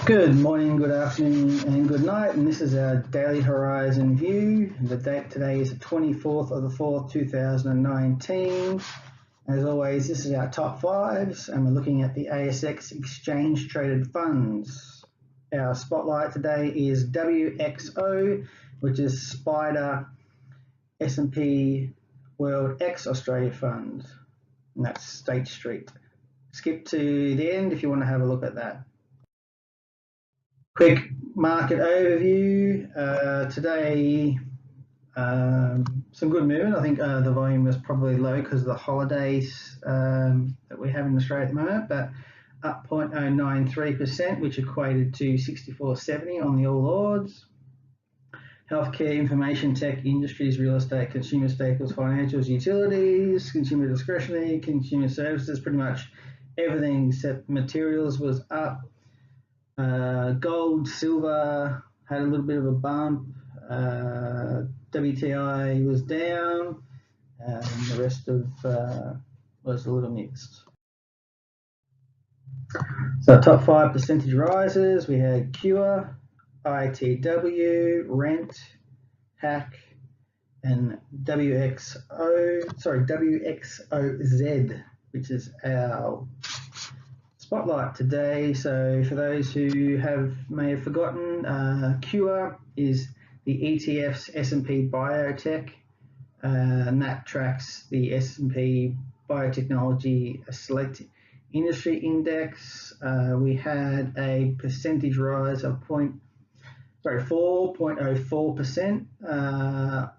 Good morning, good afternoon, and good night. And this is our daily horizon view. The date today is the 24th of the 4th, 2019. As always, this is our top fives, and we're looking at the ASX Exchange Traded Funds. Our spotlight today is WXO, which is SPDR S&P World X Australia Fund, and that's State Street. Skip to the end if you want to have a look at that. Quick market overview. Today, some good movement. I think the volume was probably low because of the holidays that we have in Australia at the moment, but up 0.093%, which equated to 64.70 on the All Ords. Healthcare, information tech, industries, real estate, consumer staples, financials, utilities, consumer discretionary, consumer services, pretty much everything except materials was up. Gold, silver had a little bit of a bump. WTI was down, and the rest of was a little mixed. So top 5 percentage rises, we had Cure, ITW, Rent, Hack, and WXOZ, which is our spotlight today. So for those who may have forgotten, Cure is the ETFs S&P Biotech, and that tracks the S&P Biotechnology Select Industry Index. We had a percentage rise of 4.04%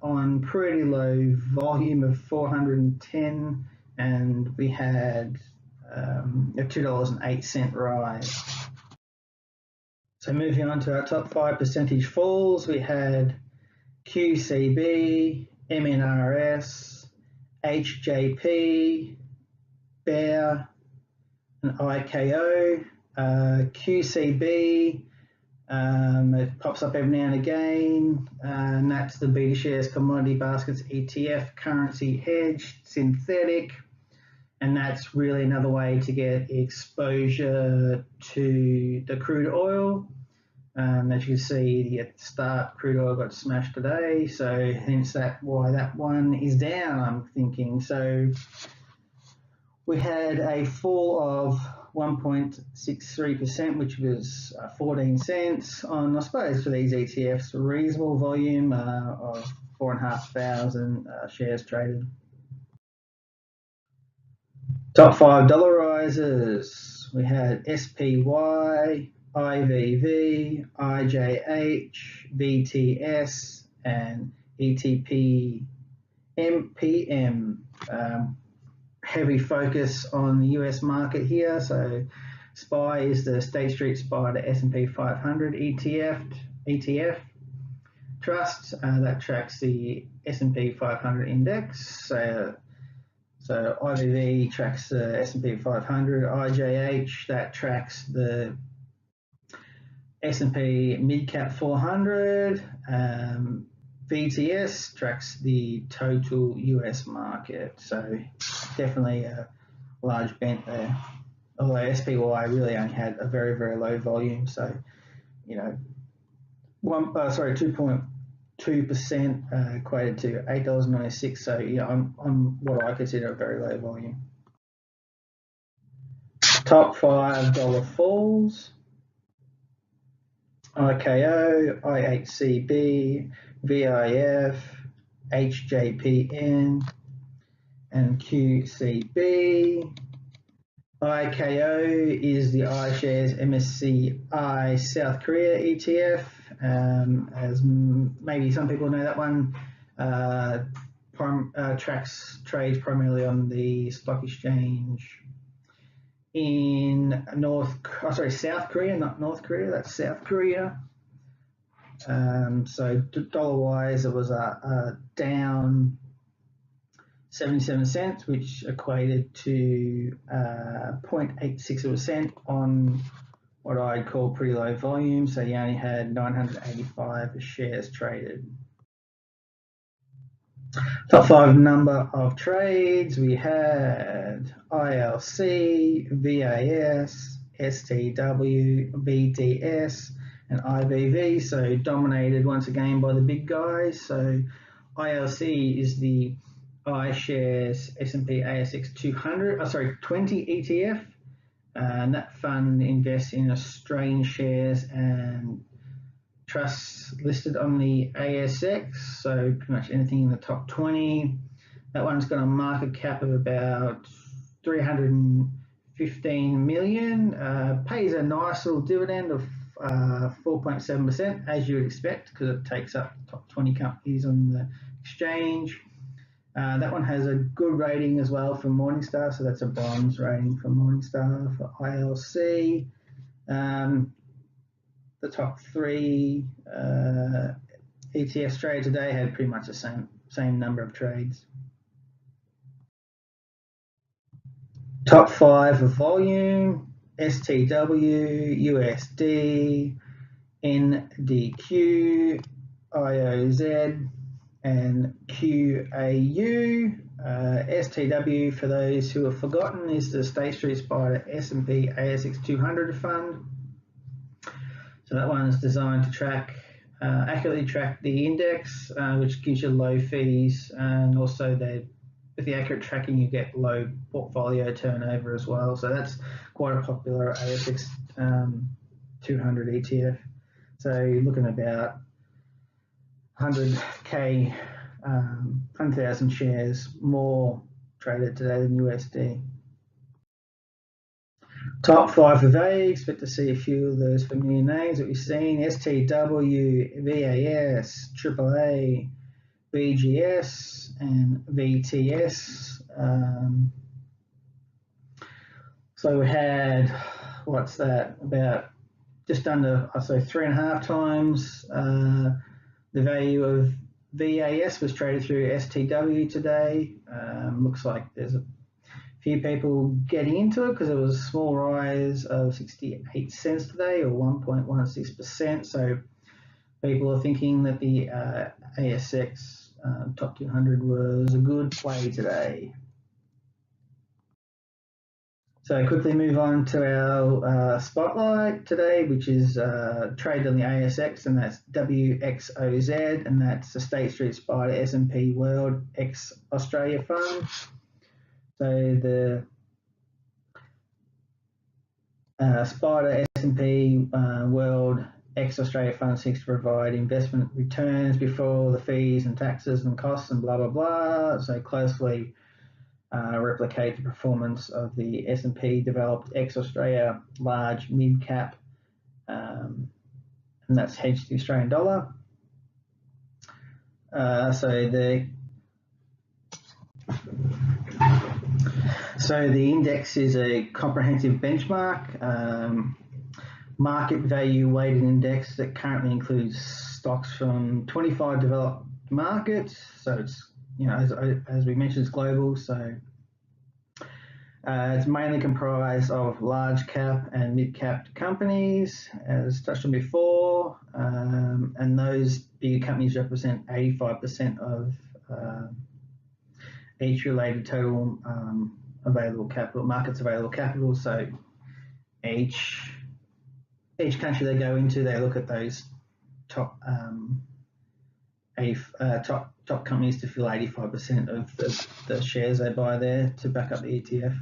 on pretty low volume of 410, and we had a $2.08 rise. So moving on to our top 5 percentage falls, we had QCB, MNRS, HJP, Bear, and IKO. QCB, it pops up every now and again, and that's the Beta Shares Commodity Baskets ETF, currency hedged, synthetic. And that's really another way to get exposure to the crude oil. As you can see at the start, crude oil got smashed today, so hence why that one is down, I'm thinking. So we had a fall of 1.63%, which was 14 cents on, I suppose, for these ETFs, a reasonable volume of 4,500 shares traded. Top 5 dollar rises, we had SPY, IVV, IJH, VTS, and ETP MPM. Heavy focus on the US market here. So SPY is the State Street SPDR S&P 500 ETF trust that tracks the S&P 500 index. So IVV tracks the S&P 500, IJH that tracks the S&P MidCap 400, VTS tracks the total US market. So definitely a large bent there. Although SPY really only had a very, very low volume. So, 2.2% equated to $8.96. So on what I consider a very low volume. Top 5 dollar falls: IKO, IHCB, VIF, HJPN, and QCB. IKO is the iShares MSCI South Korea ETF. As maybe some people know, that one trades primarily on the stock exchange in South Korea, not North Korea. That's South Korea. So dollar-wise, it was down 77 cents, which equated to 0.86% on what I'd call pretty low volume. So you only had 985 shares traded. Top 5 number of trades, we had ILC, VAS, STW, VDS, and IVV, so dominated once again by the big guys. So ILC is the iShares S&P ASX 20 ETF, and that fund invests in Australian shares and trusts listed on the ASX, so pretty much anything in the top 20. That one's got a market cap of about 315 million, pays a nice little dividend of 4.7%, as you would expect, because it takes up the top 20 companies on the exchange. That one has a good rating as well from Morningstar, so that's a bronze rating from Morningstar for ILC. The top 3 ETFs traded today had pretty much the same number of trades. Top 5 of volume: STW, USD, NDQ, IOZ, and QAU. STW, for those who have forgotten, is the State Street Spider S&P ASX 200 fund. So that one is designed to accurately track the index, which gives you low fees, and also with the accurate tracking you get low portfolio turnover as well. So that's quite a popular ASX 200 ETF. So you're looking at about 100k, 100,000 shares more traded today than USD. Top 5 for value, expect to see a few of those familiar names that we've seen: STW, VAS, AAA, BGS, and VTS. So we had, what's that, about just under, I'd say 3.5 times the value of VAS was traded through STW today. Looks like there's a few people getting into it because it was a small rise of 68 cents today, or 1.16%. So people are thinking that the ASX top 200 was a good play today. So quickly move on to our spotlight today, which is traded on the ASX, and that's WXOZ, and that's the State Street Spider S&P World X Australia Fund. So the Spider S&P World X Australia Fund seeks to provide investment returns before the fees and taxes and costs and blah, blah, blah. So closely replicate the performance of the S&P Developed X Australia LargeMidCap, and that's hedged to the Australian dollar. So the index is a comprehensive benchmark, market value weighted index that currently includes stocks from 25 developed markets. So it's, as we mentioned, it's global. So it's mainly comprised of large cap and mid cap companies, as touched on before, and those bigger companies represent 85% of each related total available capital, markets available capital. So each country they go into, they look at those top top companies to fill 85% of the shares they buy there to back up the ETF.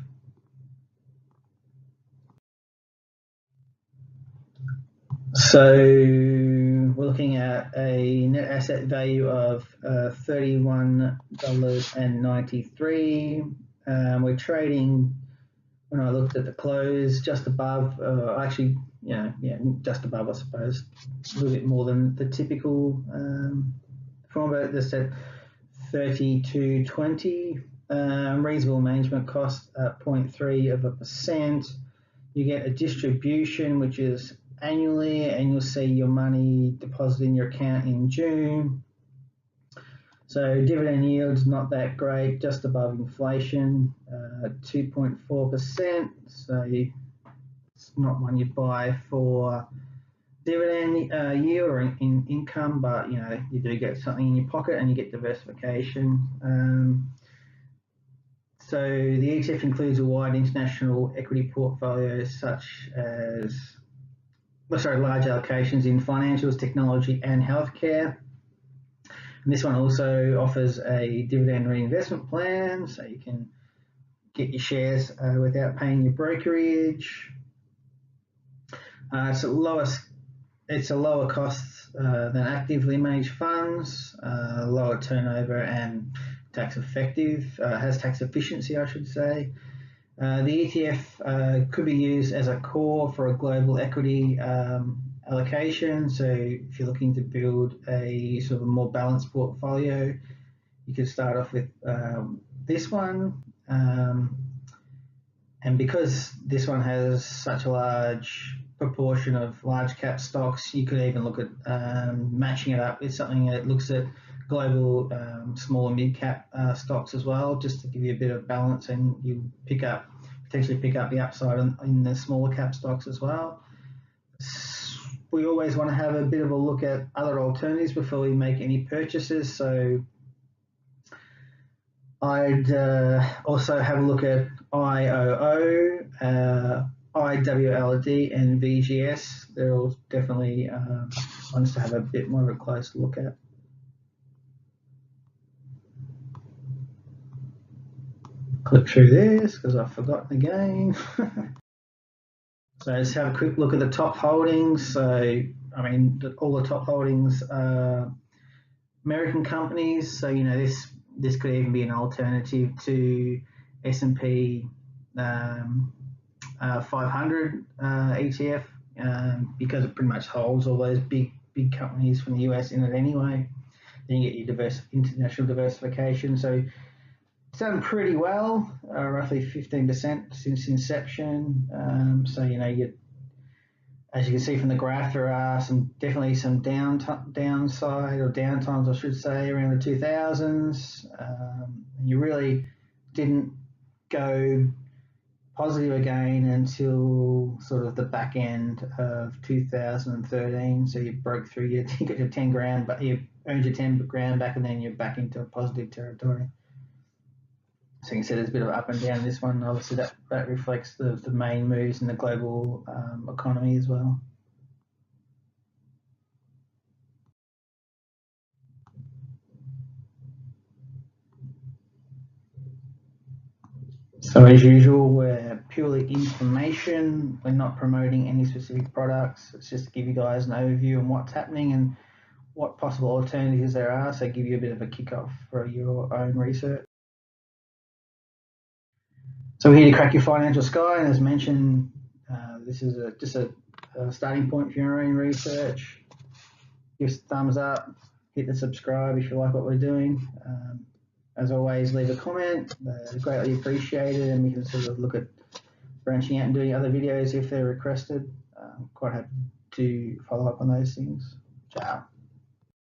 So we're looking at a net asset value of $31.93. We're trading, when I looked at the close, just above, just above, I suppose, a little bit more than the typical format. This at 32.20. Reasonable management cost at 0.3%. You get a distribution, which is annually, and you'll see your money deposited in your account in June. So dividend yield's not that great, just above inflation, 2.4%. So it's not one you buy for dividend yield or in income, but you do get something in your pocket and you get diversification. So the ETF includes a wide international equity portfolio such as, large allocations in financials, technology and healthcare. And this one also offers a dividend reinvestment plan, so you can get your shares without paying your brokerage. It's a lower cost than actively managed funds, lower turnover and tax effective, has tax efficiency, I should say. The ETF could be used as a core for a global equity allocation. So if you're looking to build a sort of a more balanced portfolio, you could start off with this one. And because this one has such a large proportion of large cap stocks, you could even look at matching it up with something that looks at global small and mid cap stocks as well, just to give you a bit of balance, and you potentially pick up the upside in the smaller cap stocks as well. We always want to have a bit of a look at other alternatives before we make any purchases. So I'd also have a look at IOO, IWLD and VGS. They're all definitely ones to have a bit more of a close look at. Click through this because I've forgotten again. So let's have a quick look at the top holdings. So, I mean, all the top holdings are American companies. So, you know, this could even be an alternative to S&P 500 ETF because it pretty much holds all those big companies from the US in it anyway. Then you get your international diversification. So it's done pretty well, roughly 15% since inception. So, you know, as you can see from the graph, there are definitely some downside or downtimes, I should say, around the 2000s. You really didn't go positive again until sort of the back end of 2013. So you broke through, you got your 10 grand, but you earned your 10 grand back, and then you're back into positive territory. So you can see there's a bit of up and down in this one. Obviously that reflects the main moves in the global economy as well. So as usual, we're purely information. We're not promoting any specific products. It's just to give you guys an overview on what's happening and what possible alternatives there are. So give you a bit of a kickoff for your own research. So we're here to crack your financial sky, and as mentioned, this is just a starting point for your own research. Give us a thumbs up, hit the subscribe if you like what we're doing. As always, leave a comment, greatly appreciated, and we can sort of look at branching out and doing other videos if they're requested. Quite happy to follow up on those things. Ciao.